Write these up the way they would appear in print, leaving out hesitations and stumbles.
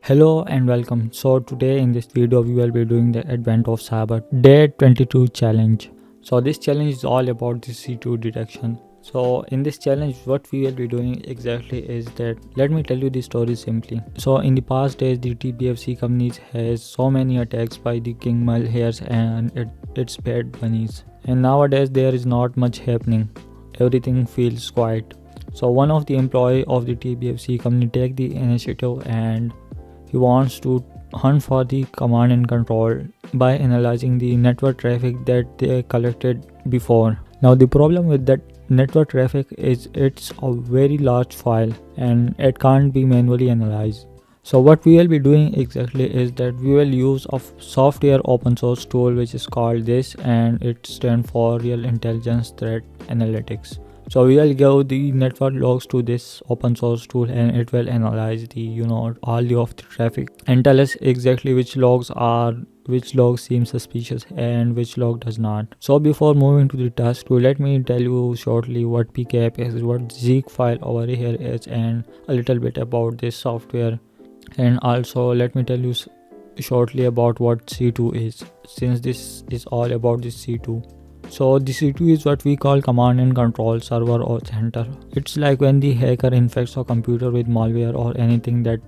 Hello and welcome. So today in this video we will be doing the Advent of Cyber Day 22 challenge. So this challenge is all about the C2 detection. So in this challenge what we will be doing exactly is that let me tell you the story simply. So in the past days the TBFC companies has so many attacks by the king malwares and its bad bunnies. And nowadays there is not much happening. Everything feels quiet. So one of the employee of the TBFC company take the initiative and he wants to hunt for the command and control by analyzing the network traffic that they collected before. Now the problem with that network traffic is it's a very large file and it can't be manually analyzed. So what we will be doing exactly is that we will use a software open source tool which is called this, and it stands for Real Intelligence Threat Analytics. So we will give the network logs to this open source tool and it will analyze the all of the traffic and tell us exactly which logs seem suspicious and which log does not. So before moving to the task tool, let me tell you shortly what PCAP is, what Zeek file over here is, and a little bit about this software. And also let me tell you shortly about what C2 is, since this is all about this C2. So the C2 is what we call command and control server or center. It's like when the hacker infects a computer with malware or anything that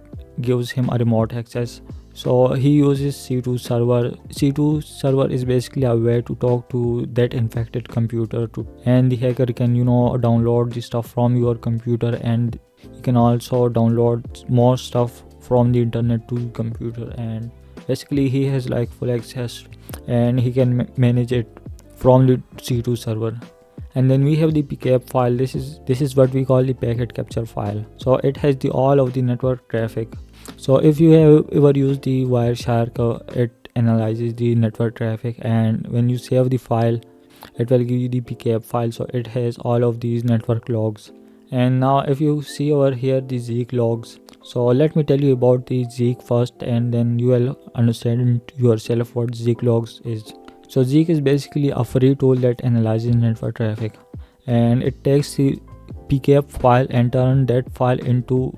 gives him a remote access. So he uses C2 server. C2 server is basically a way to talk to that infected computer and the hacker can download the stuff from your computer, and you can also download more stuff from the internet to the computer, and basically he has like full access and he can manage it from the C2 server. And then we have the PCAP file. This is what we call the packet capture file. So it has the all of the network traffic. So if you have ever used the Wireshark, it analyzes the network traffic, and when you save the file it will give you the PCAP file. So it has all of these network logs. And now if you see over here the Zeek Logs, so let me tell you about the Zeek first and then you will understand yourself what Zeek Logs is. So Zeek is basically a free tool that analyzes network traffic, and it takes the PCAP file and turns that file into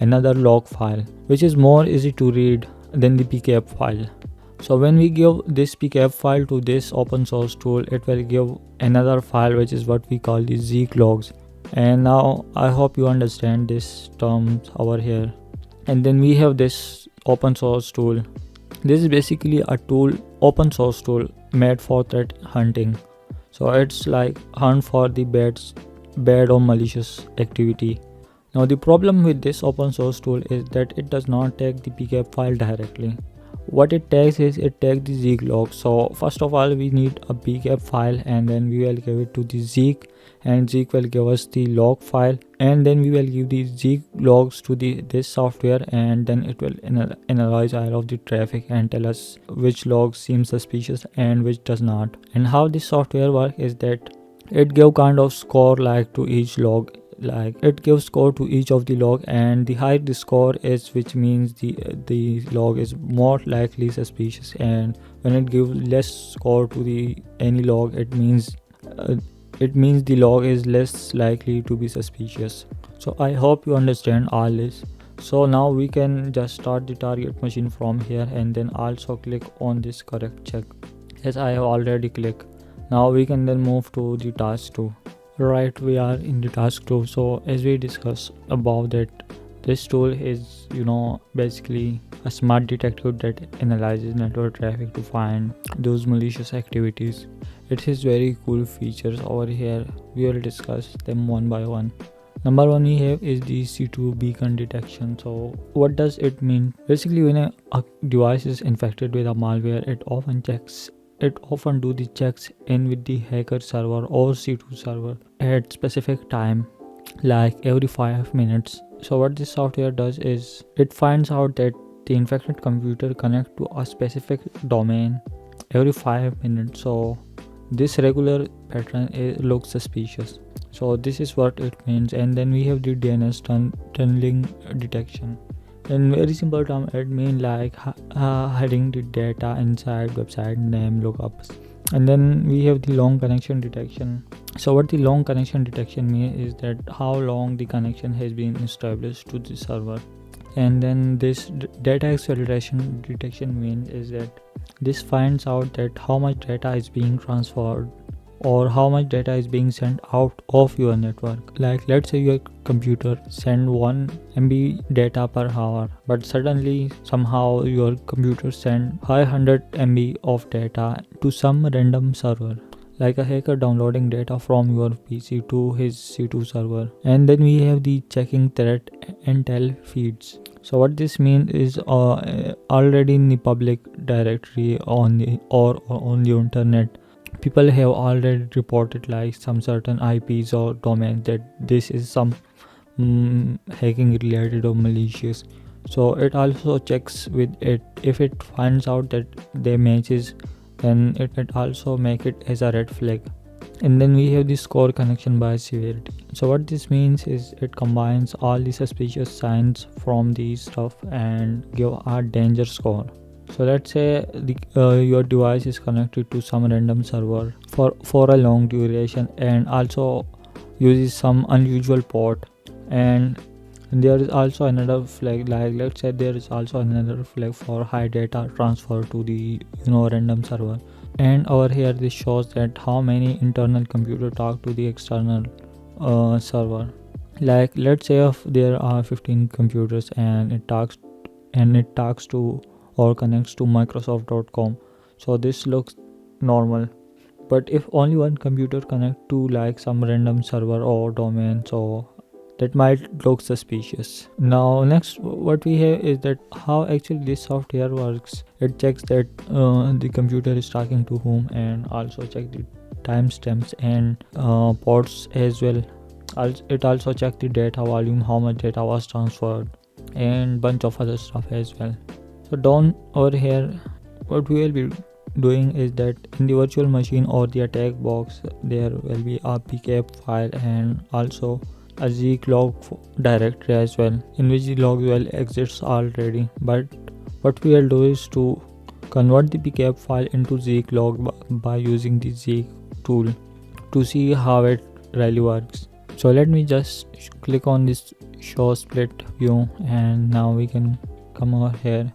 another log file, which is more easy to read than the PCAP file. So when we give this PCAP file to this open source tool, it will give another file which is what we call the Zeek Logs. And now I hope you understand this terms over here. And then we have this open source tool. This is basically a tool, open source tool made for threat hunting. So it's like hunt for the bad or malicious activity. Now the problem with this open source tool is that it does not take the PCAP file directly. What it takes is it takes the Zeek log. So first of all we need a PCAP file, and then we will give it to the Zeek, and Zeek will give us the log file, and then we will give the Zeek logs to this software, and then it will analyze all of the traffic and tell us which logs seem suspicious and which does not. And how this software works is that it gives kind of score like to each log, like it gives score to each of the log, and the higher the score is, which means the log is more likely suspicious, and when it gives less score to the any log, it means the log is less likely to be suspicious. So I hope you understand all this. So now we can just start the target machine from here, and then also click on this correct check as I have already clicked. Now we can then move to the task 2. Right, we are in the task 2. So as we discussed about that, this tool is basically a smart detective that analyzes network traffic to find those malicious activities. It has very cool features over here. We will discuss them one by one. Number one we have is the C2 beacon detection. So what does it mean? Basically when a device is infected with a malware, it often do the checks in with the hacker server or C2 server at specific time, like every 5 minutes. So what this software does is it finds out that the infected computer connect to a specific domain every 5 minutes. So this regular pattern looks suspicious. So this is what it means. And then we have the DNS tunneling detection. In very simple term, it means like hiding the data inside website name lookups. And then we have the long connection detection. So what the long connection detection means is that how long the connection has been established to the server. And then this data acceleration detection means is that this finds out that how much data is being transferred or how much data is being sent out of your network. Like let's say your computer send 1 MB data per hour, but suddenly somehow your computer send 500 MB of data to some random server, like a hacker downloading data from your PC to his C2 server. And then we have the checking threat intel feeds. So what this means is already in the public directory on the or on the internet, people have already reported like some certain IPs or domains that this is some hacking related or malicious. So it also checks with it. If it finds out that they matches, then it also make it as a red flag. And then we have the score connection by severity. So what this means is it combines all the suspicious signs from these stuff and give a danger score. So let's say your device is connected to some random server for a long duration and also uses some unusual port, and there is also another flag, like let's say there is also another flag for high data transfer to the random server. And over here this shows that how many internal computer talk to the external server. Like let's say if there are 15 computers and it talks to or connects to microsoft.com, so this looks normal. But if only one computer connect to like some random server or domain, so that might look suspicious. Now next what we have is that how actually this software works. It checks that the computer is talking to whom, and also check the timestamps and ports as well. It also checks the data volume, how much data was transferred, and bunch of other stuff as well. So down over here what we will be doing is that in the virtual machine or the attack box there will be a PCAP file and also a Zeek log directory as well, in which the log well exists already. But what we will do is to convert the PCAP file into Zeek log by using the Zeek tool to see how it really works. So let me just click on this show split view, and now we can come over here.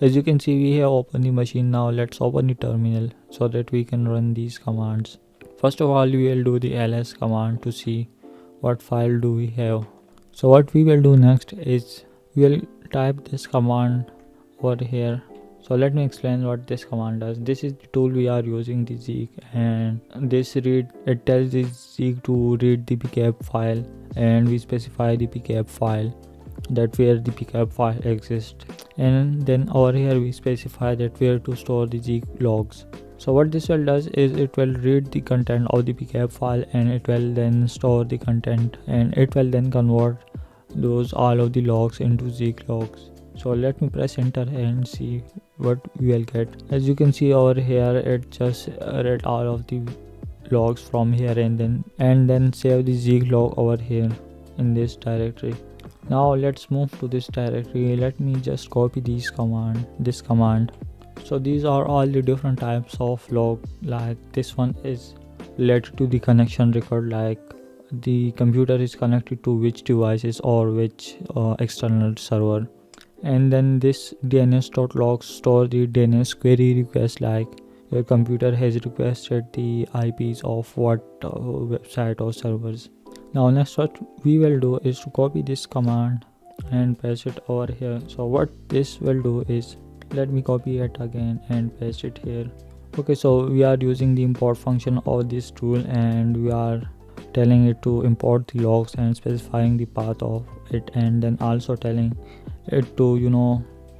As you can see, we have opened the machine. Now let's open the terminal so that we can run these commands. First of all, we will do the ls command to see what file do we have. So what we will do next is we will type this command over here. So let me explain what this command does. This is the tool we are using, the Zeek, and this it tells the Zeek to read the PCAP file, and we specify the PCAP file, that where the PCAP file exists, and then over here we specify that where to store the Zeek logs. So what this will does is it will read the content of the PCAP file, and it will then store the content, and it will then convert all of the logs into Zeek logs. So let me press enter and see what we will get. As you can see over here, it just read all of the logs from here and then save the Zeek log over here in this directory. Now let's move to this directory. Let me just copy this command. So these are all the different types of log. Like this one is related to the connection record, like the computer is connected to which devices or which external server. And then this DNS.log store the DNS query request, like your computer has requested the IPs of what website or servers. Now next what we will do is to copy this command and paste it over here. So what this will do is, let me copy it again and paste it here. Okay, so we are using the import function of this tool, and we are telling it to import the logs and specifying the path of it, and then also telling it to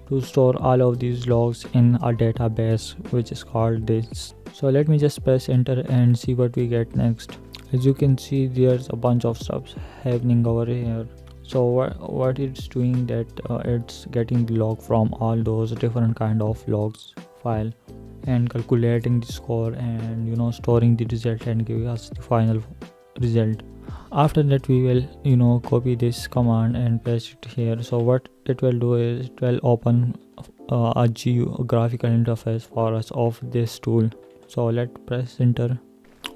to store all of these logs in a database which is called this. So let me just press enter and see what we get next. As you can see, there's a bunch of stuff happening over here. So what it's doing, that it's getting the log from all those different kind of logs file and calculating the score and storing the result and giving us the final result. After that we will copy this command and paste it here. So what it will do is it will open a graphical interface for us of this tool. So let's press enter.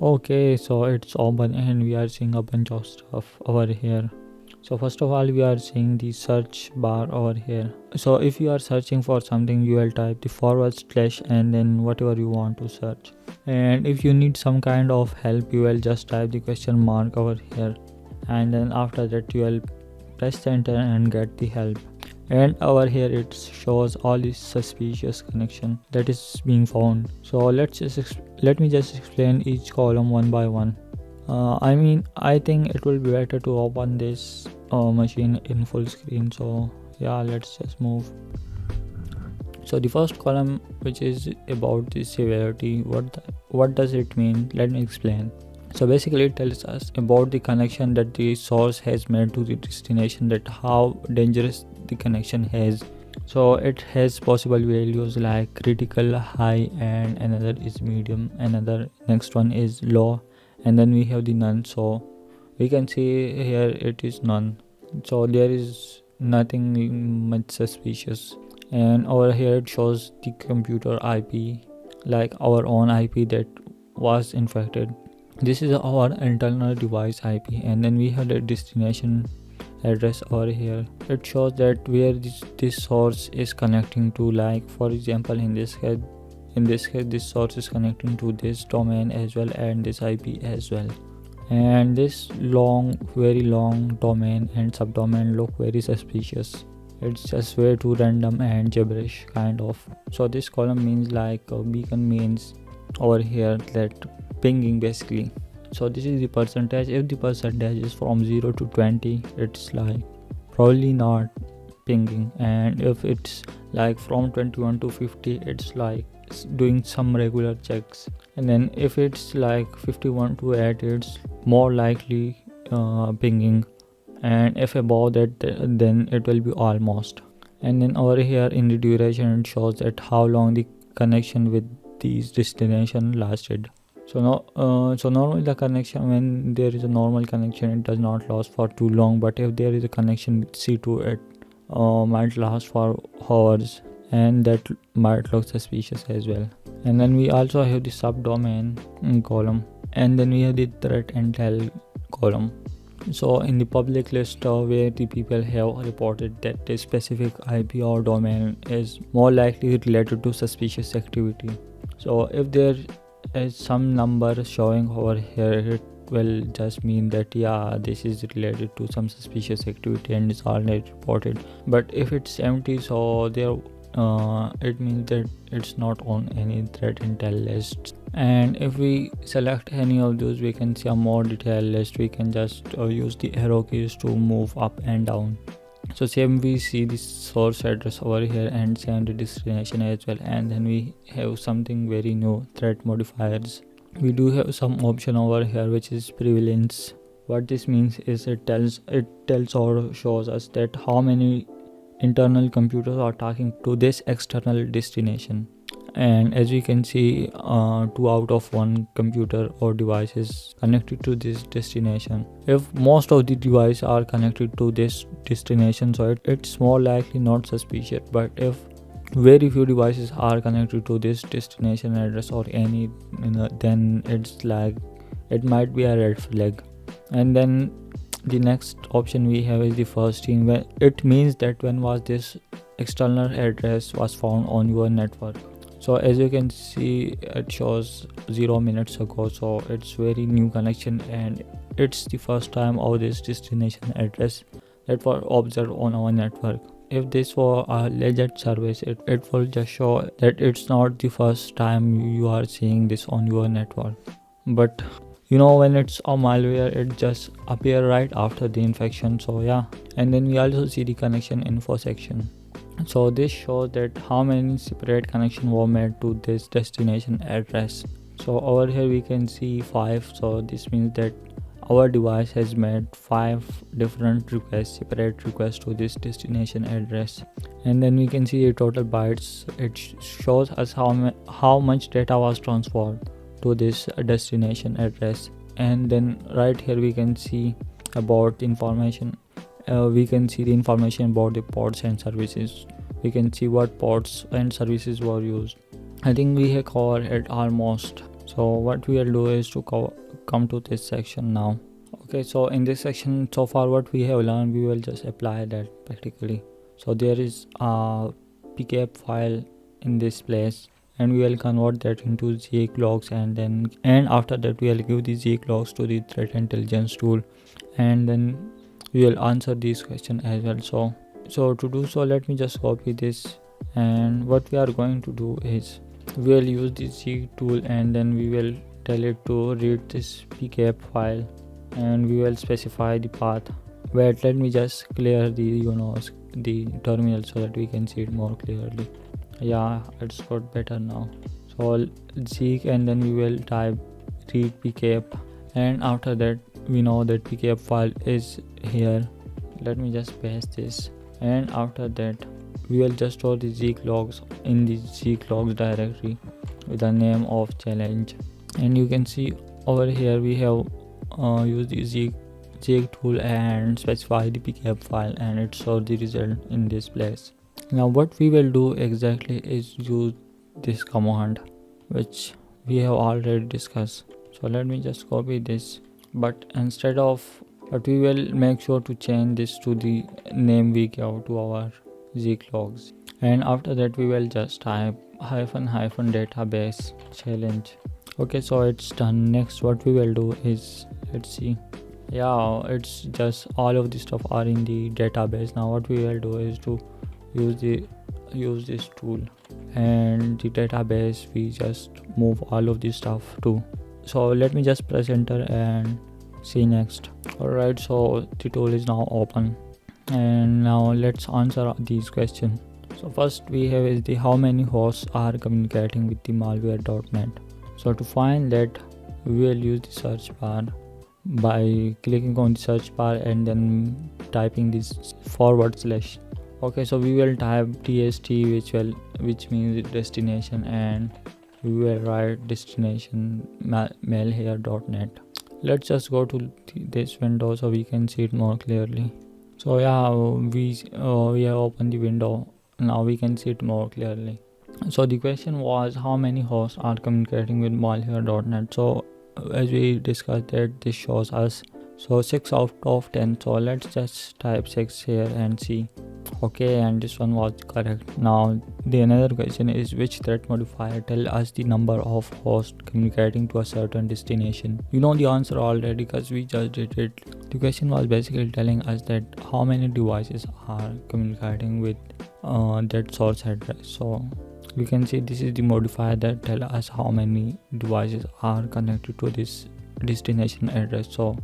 Okay, so it's open and we are seeing a bunch of stuff over here. So first of all, we are seeing the search bar over here. So if you are searching for something, you will type the / and then whatever you want to search. And if you need some kind of help, you will just type the question mark over here, and then after that you will press enter and get the help. And over here it shows all the suspicious connection that is being found. So let me just explain each column one by one. I think it will be better to open this machine in full screen. So yeah, let's just move. So the first column, which is about the severity, what does it mean? Let me explain. So basically it tells us about the connection that the source has made to the destination, that how dangerous the connection has. So it has possible values like critical, high, and another is medium, another next one is low, and then we have the none. So we can see here it is none, so there is nothing much suspicious. And over here it shows the computer IP, like our own IP that was infected. This is our internal device IP, and then we have the destination address over here. It shows that where this source is connecting to, like for example in this case this source is connecting to this domain as well and this IP as well. And this very long domain and subdomain look very suspicious. It's just way too random and gibberish kind of. So this column means like a beacon means over here that pinging basically. So this is the percentage. If the percentage is from 0 to 20, it's like probably not pinging, and if it's like from 21 to 50, it's like doing some regular checks. And then if it's like 51 to 8, it's more likely pinging, and if above that, then it will be almost. And then over here in the duration it shows that how long the connection with these destination lasted. So normally the connection, when there is a normal connection, it does not last for too long, but if there is a connection with C2, it might last for hours, and that might look suspicious as well. And then we also have the subdomain column, and then we have the threat intel column. So in the public list where the people have reported that a specific IP or domain is more likely related to suspicious activity. So if there is some number showing over here, it will just mean that yeah, this is related to some suspicious activity and is already reported. But if it's empty, so there it means that it's not on any threat intel list. And if we select any of those, we can see a more detailed list. We can just use the arrow keys to move up and down. So same, we see the source address over here and same the destination as well. And then we have something very new, threat modifiers. We do have some option over here which is prevalence. What this means is it tells or shows us that how many internal computers are talking to this external destination. And as we can see, 2 out of 1 computer or device is connected to this destination. If most of the devices are connected to this destination, so it's more likely not suspicious. But if very few devices are connected to this destination address or any, then it's like it might be a red flag. And then the next option we have is the first in, where it means that when was this external address was found on your network. So as you can see, it shows 0 minutes ago, so it's very new connection and it's the first time of this destination address that was observed on our network. If this were a legit service, it will just show that it's not the first time you are seeing this on your network. But when it's a malware, it just appear right after the infection. So yeah. And then we also see the connection info section. So this shows that how many separate connections were made to this destination address. So over here we can see 5. So this means that our device has made 5 different requests, separate requests to this destination address. And then we can see the total bytes. It shows us how much data was transferred to this destination address. And then right here we can see about the information. We can see the information about the ports and services. We can see what ports and services were used. I think we have covered it almost. So what we will do is to come to this section now. Okay, so in this section so far what we have learned, we will just apply that practically. So there is a PCAP file in this place, and we will convert that into Zeek Logs, and after that we will give the Zeek Logs to the threat intelligence tool, and then we will answer these questions as well. So to do so, let me just copy this, and what we are going to do is we will use the Zeek tool, and then we will tell it to read this PCAP file, and we will specify the path. Wait, let me just clear the the terminal so that we can see it more clearly. Yeah, it's got better now. So Zeek, and then we will type read PCAP, and after that we know that PCAP file is here. Let me just paste this, and after that we will just store the Zeek logs in the Zeek logs directory with the name of challenge. And you can see over here we have used the Zeek tool and specify the PCAP file, and it shows the result in this place. Now what we will do exactly is use this command which we have already discussed. So let me just copy this, but we will make sure to change this to the name we gave to our Zeek logs, and after that we will just type -- database challenge. Okay, so it's done. Next what we will do is, let's see, yeah, it's just all of the stuff are in the database. Now what we will do is to use this tool, and the database we just move all of this stuff to. So let me just press enter and see next. Alright, so the tool is now open, and now let's answer these questions. So first we have is the how many hosts are communicating with the malware.net. So to find that, we will use the search bar by clicking on the search bar and then typing this /. Okay, so we will type DST, which means destination, and we will write destination malware.net. Let's just go to this window so we can see it more clearly. So yeah, we have opened the window. Now we can see it more clearly. So the question was how many hosts are communicating with malware.net. So as we discussed that this shows us 6 out of 10. So let's just type 6 here and see. Okay, and this one was correct. Now the another question is which threat modifier tell us the number of hosts communicating to a certain destination. You know the answer already because we just did it. The question was basically telling us that how many devices are communicating with that source address. So we can see this is the modifier that tell us how many devices are connected to this destination address. So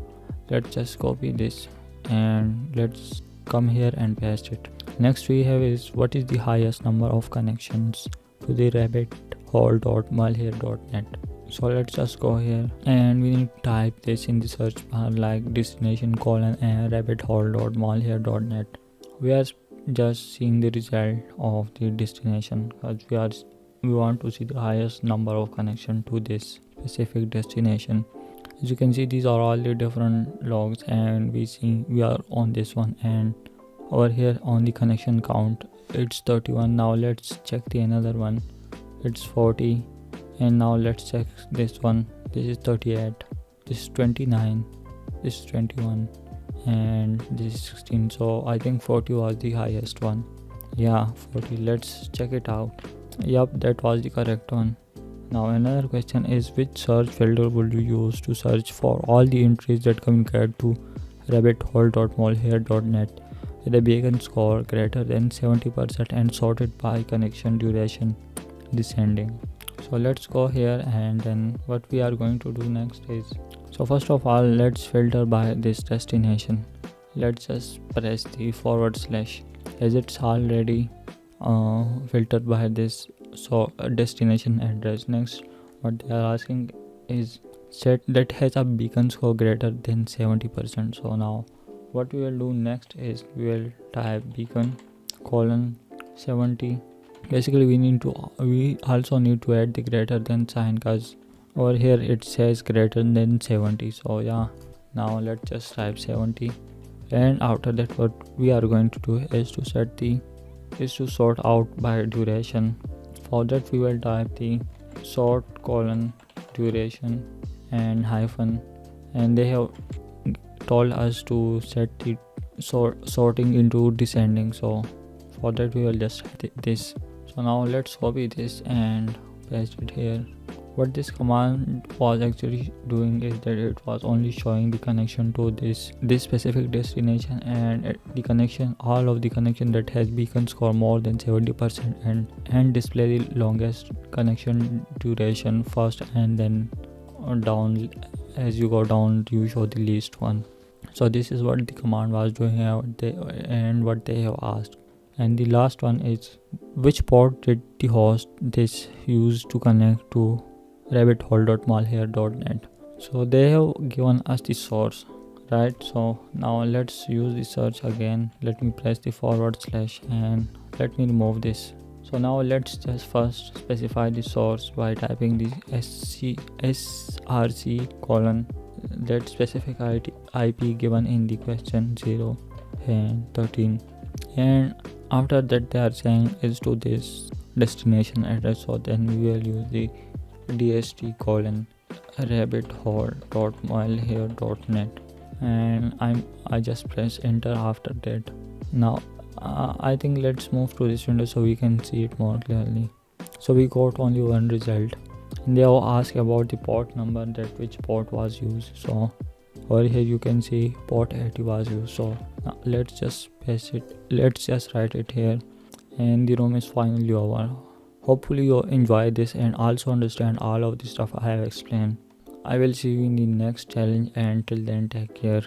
let's just copy this and let's come here and paste it. Next we have is what is the highest number of connections to the rabbithole.malware.net. So let's just go here and we need to type this in the search bar like destination : and rabbithole.malware.net. We are just seeing the result of the destination because we want to see the highest number of connection to this specific destination. As you can see, these are all the different logs, and we are on this one, and over here on the connection count it's 31. Now let's check the another one, it's 40, and now let's check this one, this is 38, this is 29, this is 21, and this is 16. So I think 40 was the highest one. Yeah, 40. Let's check it out. Yup, that was the correct one. Now another question is which search filter would you use to search for all the entries that communicate to rabbithole.malware.net with a beacon score greater than 70% and sorted by connection duration descending. So let's go here, and then what we are going to do next is, so first of all let's filter by this destination. Let's just press the / as it's already filtered by this destination address. Next what they are asking is set that has a beacon score greater than 70%. So now what we will do next is we will type beacon : 70. Basically we also need to add the greater than sign because over here it says greater than 70. So yeah, now let's just type 70, and after that what we are going to do is to sort out by duration. For that we will type the sort : duration and hyphen, and they have told us to set the sorting into descending. So for that we will just set this. So now let's copy this and paste it here. What this command was actually doing is that it was only showing the connection to this specific destination, and the connection, all of the connection that has beacon score more than 70%, and display the longest connection duration first, and then down, as you go down you show the least one. So this is what the command was doing and what they have asked. And the last one is, which port did the host this use to connect to rabbithole.malware.net? So they have given us the source, right? So now let's use the search again. Let me press the / and let me remove this. So now let's just first specify the source by typing the src colon that specific IP given in the question 0 and 13, and after that they are saying is to this destination address. So then we will use the dst colon rabbithole.malware.net, and I just press enter after that. Now I think let's move to this window so we can see it more clearly. So we got only one result, and they have asked about the port number, that which port was used. So over here you can see port 80 was used. So now let's just paste it, let's just write it here, and the room is finally over. Hopefully you enjoy this and also understand all of the stuff I have explained. I will see you in the next challenge, and till then take care.